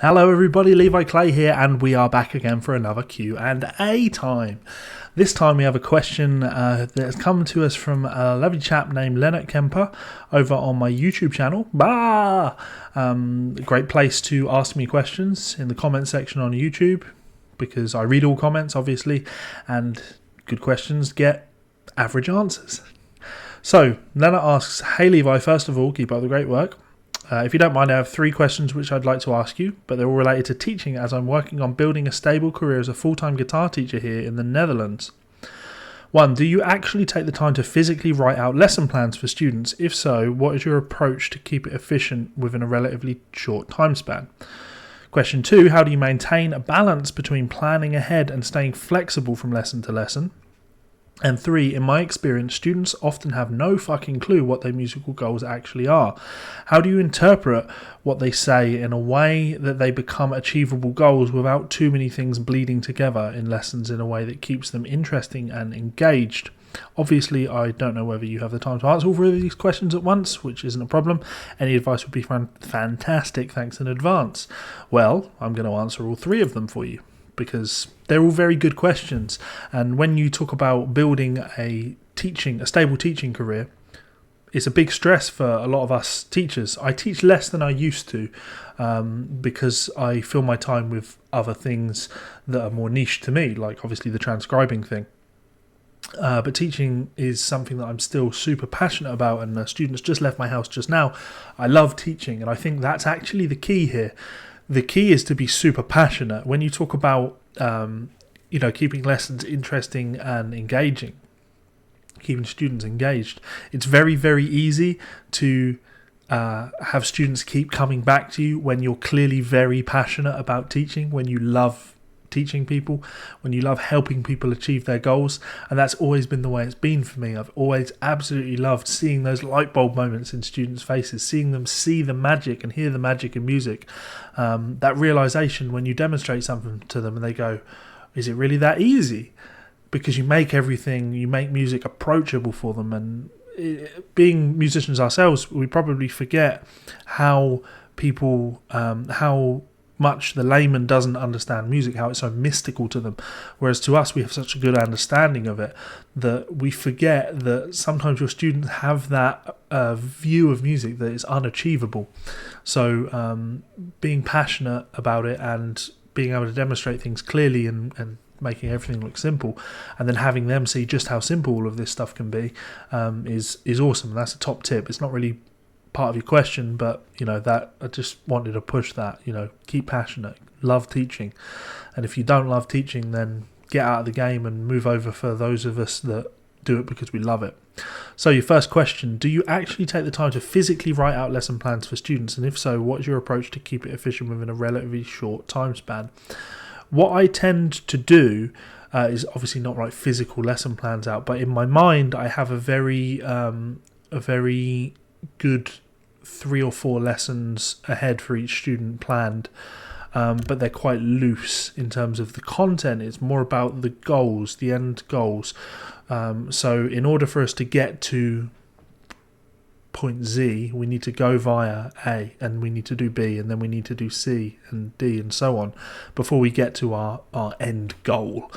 Hello everybody, Levi Clay here, and we are back again for another Q&A time. This time we have a question that has come to us from a lovely chap named Leonard Kemper over on my YouTube channel. Great place to ask me questions in the comment section on YouTube, because I read all comments obviously, and good questions get average answers. So Leonard asks, "Hey Levi, first of all, keep up the great work. If you don't mind, I have 3 questions which I'd like to ask you, but they're all related to teaching, as I'm working on building a stable career as a full-time guitar teacher here in the Netherlands. 1. Do you actually take the time to physically write out lesson plans for students? If so, what is your approach to keep it efficient within a relatively short time span? Question 2. How do you maintain a balance between planning ahead and staying flexible from lesson to lesson? And 3, in my experience, students often have no fucking clue what their musical goals actually are. How do you interpret what they say in a way that they become achievable goals without too many things bleeding together in lessons in a way that keeps them interesting and engaged?" Obviously, I don't know whether you have the time to answer all 3 of these questions at once, which isn't a problem. Any advice would be fantastic, thanks in advance. Well, I'm going to answer all 3 of them for you, because they're all very good questions. And when you talk about building a stable teaching career, it's a big stress for a lot of us teachers. I teach less than I used to, because I fill my time with other things that are more niche to me, like obviously the transcribing thing. But teaching is something that I'm still super passionate about, and students just left my house just now. I love teaching, and I think that's actually the key here. The key is to be super passionate. When you talk about, keeping lessons interesting and engaging, keeping students engaged, it's very, very easy to have students keep coming back to you when you're clearly very passionate about teaching, when you love teaching people, when you love helping people achieve their goals. And that's always been the way it's been for me. I've always absolutely loved seeing those light bulb moments in students' faces, seeing them see the magic and hear the magic in music. That realization when you demonstrate something to them and they go, is it really that easy? Because you make music approachable for them. And being musicians ourselves, we probably forget how much the layman doesn't understand music, how it's so mystical to them, whereas to us we have such a good understanding of it that we forget that sometimes your students have that view of music that is unachievable. So being passionate about it and being able to demonstrate things clearly and making everything look simple, and then having them see just how simple all of this stuff can be, is awesome. That's a top tip. It's not really part of your question, but that I just wanted to push that. Keep passionate, love teaching, and if you don't love teaching, then get out of the game and move over for those of us that do it because we love it. So your first question: do you actually take the time to physically write out lesson plans for students, and if so, what is your approach to keep it efficient within a relatively short time span? What I tend to do is obviously not write physical lesson plans out, but in my mind I have a very good 3 or 4 lessons ahead for each student planned, but they're quite loose in terms of the content. It's more about the goals, the end goals. So in order for us to get to point Z, we need to go via A, and we need to do B, and then we need to do C and D and so on before we get to our end goal.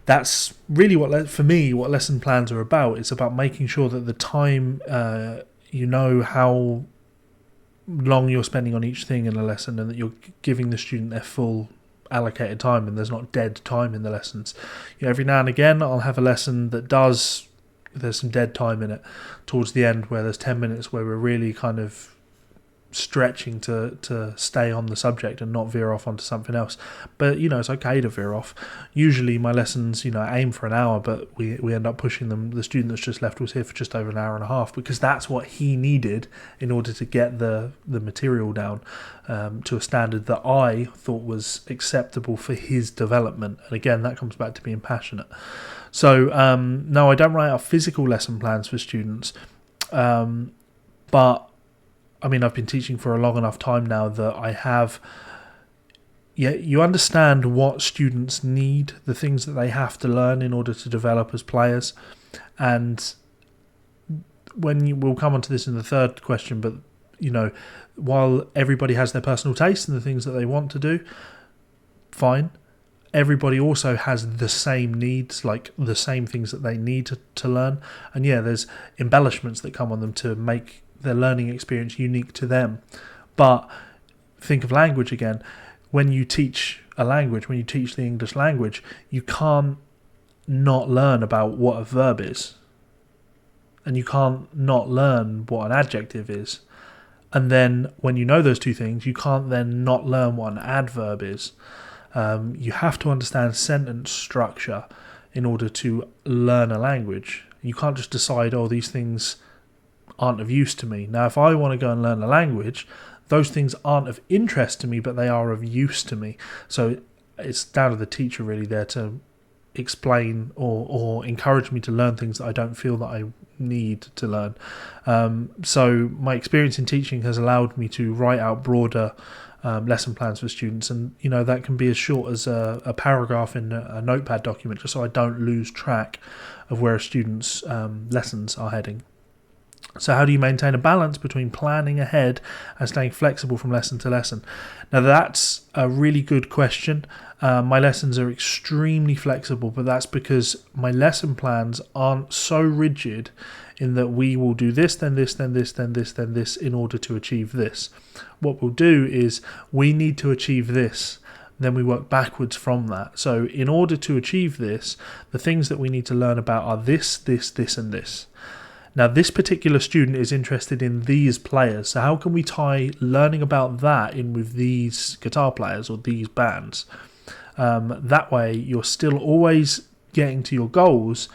That's really what lesson plans are about. It's about making sure that the time, how long you're spending on each thing in a lesson, and that you're giving the student their full allocated time, and there's not dead time in the lessons. Every now and again I'll have a lesson that there's some dead time in it towards the end, where there's 10 minutes where we're really kind of stretching to stay on the subject and not veer off onto something else. But it's okay to veer off. Usually my lessons aim for an hour, but we end up pushing them. The student that's just left was here for just over an hour and a half, because that's what he needed in order to get the material down to a standard that I thought was acceptable for his development. And again, that comes back to being passionate. So no, I don't write out physical lesson plans for students, but I've been teaching for a long enough time now that I have. You understand what students need, the things that they have to learn in order to develop as players. And we'll come on to this in the third question, but while everybody has their personal taste and the things that they want to do, fine. Everybody also has the same needs, like the same things that they need to learn. And yeah, there's embellishments that come on them to make their learning experience unique to them. But think of language again. When you teach a language, when you teach the English language, you can't not learn about what a verb is. And you can't not learn what an adjective is. And then when you know those two things, you can't then not learn what an adverb is. You have to understand sentence structure in order to learn a language. You can't just decide, these things aren't of use to me. Now, if I want to go and learn a language, those things aren't of interest to me, but they are of use to me. So it's down to the teacher really there to explain or encourage me to learn things that I don't feel that I need to learn. So my experience in teaching has allowed me to write out broader lesson plans for students, and that can be as short as a paragraph in a notepad document, just so I don't lose track of where a student's lessons are heading. So how do you maintain a balance between planning ahead and staying flexible from lesson to lesson? Now that's a really good question. My lessons are extremely flexible, but that's because my lesson plans aren't so rigid in that we will do this, then this, then this, then this, then this in order to achieve this. What we'll do is we need to achieve this, then we work backwards from that. So in order to achieve this, the things that we need to learn about are this, this, this, and this. Now, this particular student is interested in these players, so how can we tie learning about that in with these guitar players or these bands? That way, you're still always getting to your goals,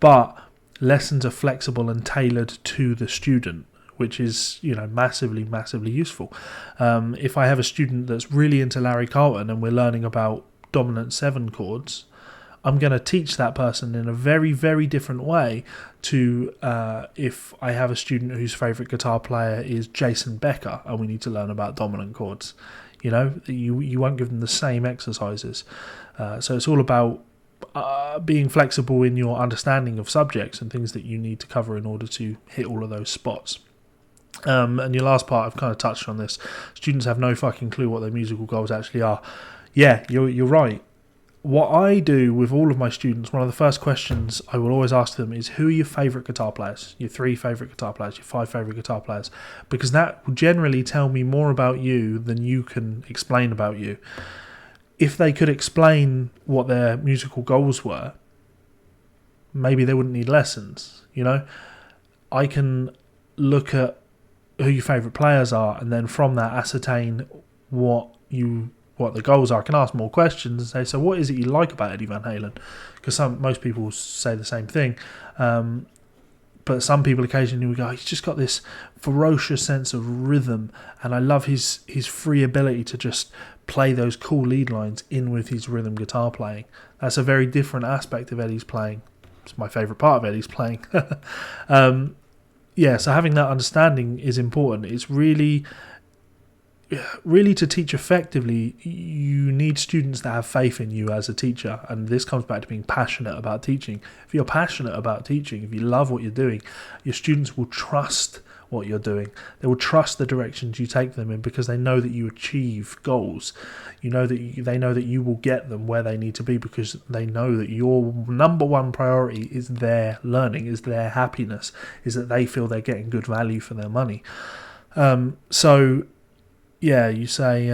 but lessons are flexible and tailored to the student, which is, massively, massively useful. If I have a student that's really into Larry Carlton and we're learning about dominant 7 chords, I'm going to teach that person in a very, very different way to if I have a student whose favourite guitar player is Jason Becker and we need to learn about dominant chords. You won't give them the same exercises. So it's all about being flexible in your understanding of subjects and things that you need to cover in order to hit all of those spots. And your last part, I've kind of touched on this. Students have no fucking clue what their musical goals actually are. Yeah, you're right. What I do with all of my students, one of the first questions I will always ask them is, who are your favourite guitar players? Your 3 favourite guitar players, your 5 favourite guitar players? Because that will generally tell me more about you than you can explain about you. If they could explain what their musical goals were, maybe they wouldn't need lessons, I can look at who your favourite players are and then from that ascertain what the goals are. I can ask more questions and say, so what is it you like about Eddie Van Halen? Because most people say the same thing. But some people occasionally will go, he's just got this ferocious sense of rhythm, and I love his free ability to just play those cool lead lines in with his rhythm guitar playing. That's a very different aspect of Eddie's playing. It's my favourite part of Eddie's playing. So having that understanding is important. It's really to teach effectively, you need students that have faith in you as a teacher, and this comes back to being passionate about teaching. If you're passionate about teaching, if you love what you're doing, your students will trust what you're doing. They will trust the directions you take them in because they know that you achieve goals. They know that you will get them where they need to be because they know that your number one priority is their learning, is their happiness, is that they feel they're getting good value for their money. Yeah, you say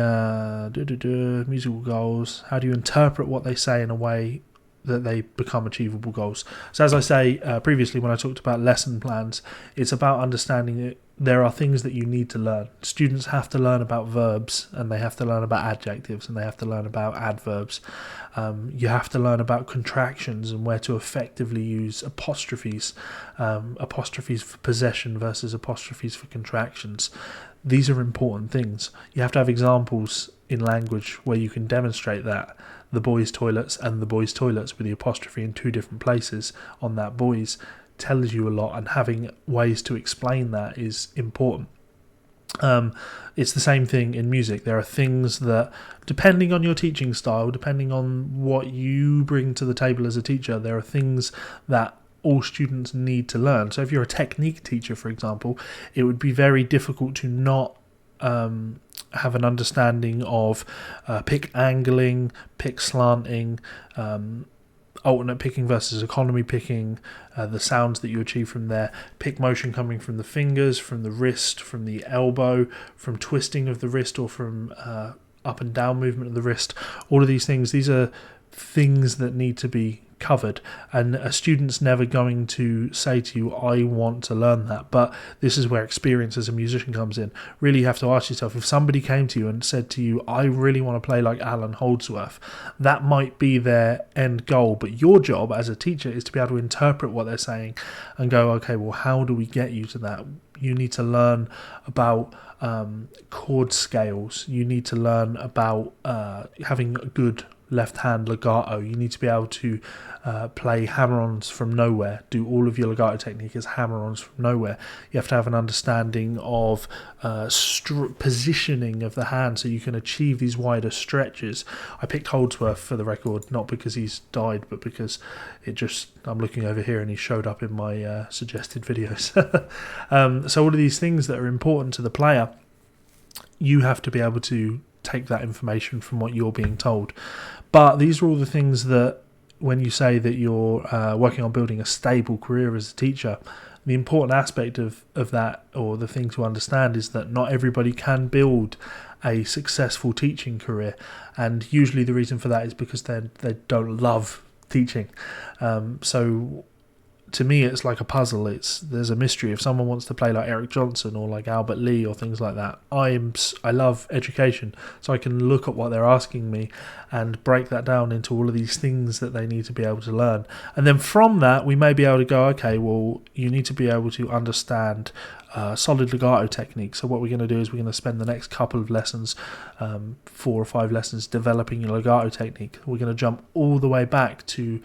musical goals. How do you interpret what they say in a way that they become achievable goals? So as I say previously when I talked about lesson plans, it's about understanding that there are things that you need to learn. Students have to learn about verbs, and they have to learn about adjectives, and they have to learn about adverbs. You have to learn about contractions and where to effectively use apostrophes for possession versus apostrophes for contractions. These are important things. You have to have examples in language where you can demonstrate that. The boys' toilets and the boys' toilets with the apostrophe in 2 different places on that boys tells you a lot, and having ways to explain that is important. It's the same thing in music. There are things that, depending on your teaching style, depending on what you bring to the table as a teacher, there are things that all students need to learn. So if you're a technique teacher, for example, it would be very difficult to not have an understanding of pick angling, pick slanting, alternate picking versus economy picking, the sounds that you achieve from there, pick motion coming from the fingers, from the wrist, from the elbow, from twisting of the wrist, or from up and down movement of the wrist. All of these are things that need to be covered, and a student's never going to say to you, I want to learn that. But this is where experience as a musician comes in. Really, you have to ask yourself, if somebody came to you and said to you, I really want to play like Alan Holdsworth, that might be their end goal, but your job as a teacher is to be able to interpret what they're saying and go, okay, well, how do we get you to that? You need to learn about chord scales. You need to learn about having a good left hand legato. You need to be able to play hammer-ons from nowhere, do all of your legato technique as hammer-ons from nowhere. You have to have an understanding of positioning of the hand so you can achieve these wider stretches. I picked Holdsworth for the record, not because he's died, but because I'm looking over here and he showed up in my suggested videos. So all of these things that are important to the player, you have to be able to take that information from what you're being told. But these are all the things that, when you say that you're working on building a stable career as a teacher, the important aspect of that, or the thing to understand, is that not everybody can build a successful teaching career, and usually the reason for that is because they don't love teaching. So to me, it's like a puzzle. There's a mystery. If someone wants to play like Eric Johnson or like Albert Lee or things like that, I love education, so I can look at what they're asking me and break that down into all of these things that they need to be able to learn. And then from that, we may be able to go, okay, well, you need to be able to understand solid legato technique. So what we're going to do is we're going to spend the next couple of lessons, 4 or 5 lessons, developing your legato technique. We're going to jump all the way back to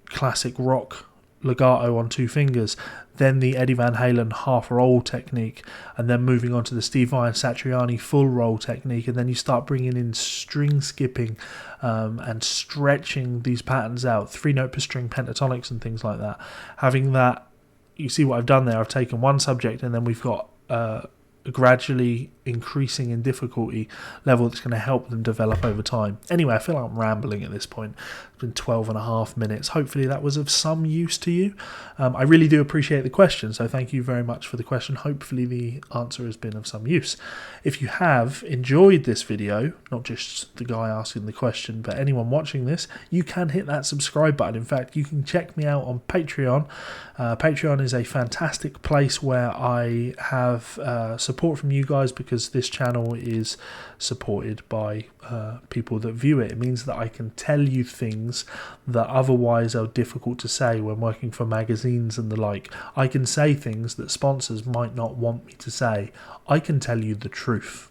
classic rock legato on 2 fingers, then the Eddie Van Halen half roll technique, and then moving on to the Steve Vai and Satriani full roll technique, and then you start bringing in string skipping and stretching these patterns out, 3-note per string pentatonics and things like that. Having that, you see what I've done there, I've taken one subject and then we've got a gradually increasing in difficulty level that's going to help them develop over time. Anyway, I feel like I'm rambling at this point. It's been 12.5 minutes. Hopefully that was of some use to you. I really do appreciate the question, so thank you very much for the question. Hopefully the answer has been of some use. If you have enjoyed this video, not just the guy asking the question, but anyone watching this, you can hit that subscribe button. In fact, you can check me out on Patreon. Patreon is a fantastic place where I have support from you guys, because this channel is supported by people that view it. It means that I can tell you things that otherwise are difficult to say when working for magazines and the like. I can say things that sponsors might not want me to say. I can tell you the truth.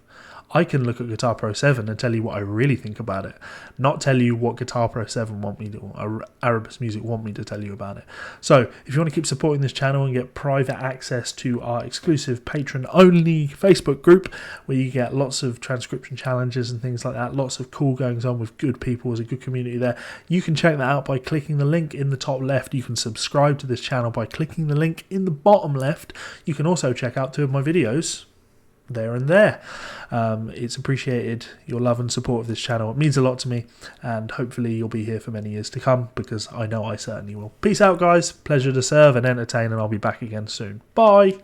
I can look at Guitar Pro 7 and tell you what I really think about it, not tell you what Guitar Pro 7 want me to, or Arabus Music want me to tell you about it. So if you want to keep supporting this channel and get private access to our exclusive patron-only Facebook group, where you get lots of transcription challenges and things like that, lots of cool goings on with good people, there's a good community there, you can check that out by clicking the link in the top left. You can subscribe to this channel by clicking the link in the bottom left. You can also check out 2 of my videos there and there. It's appreciated, your love and support of this channel. It means a lot to me, and hopefully you'll be here for many years to come, because I know I certainly will. Peace out, guys. Pleasure to serve and entertain, and I'll be back again soon. Bye.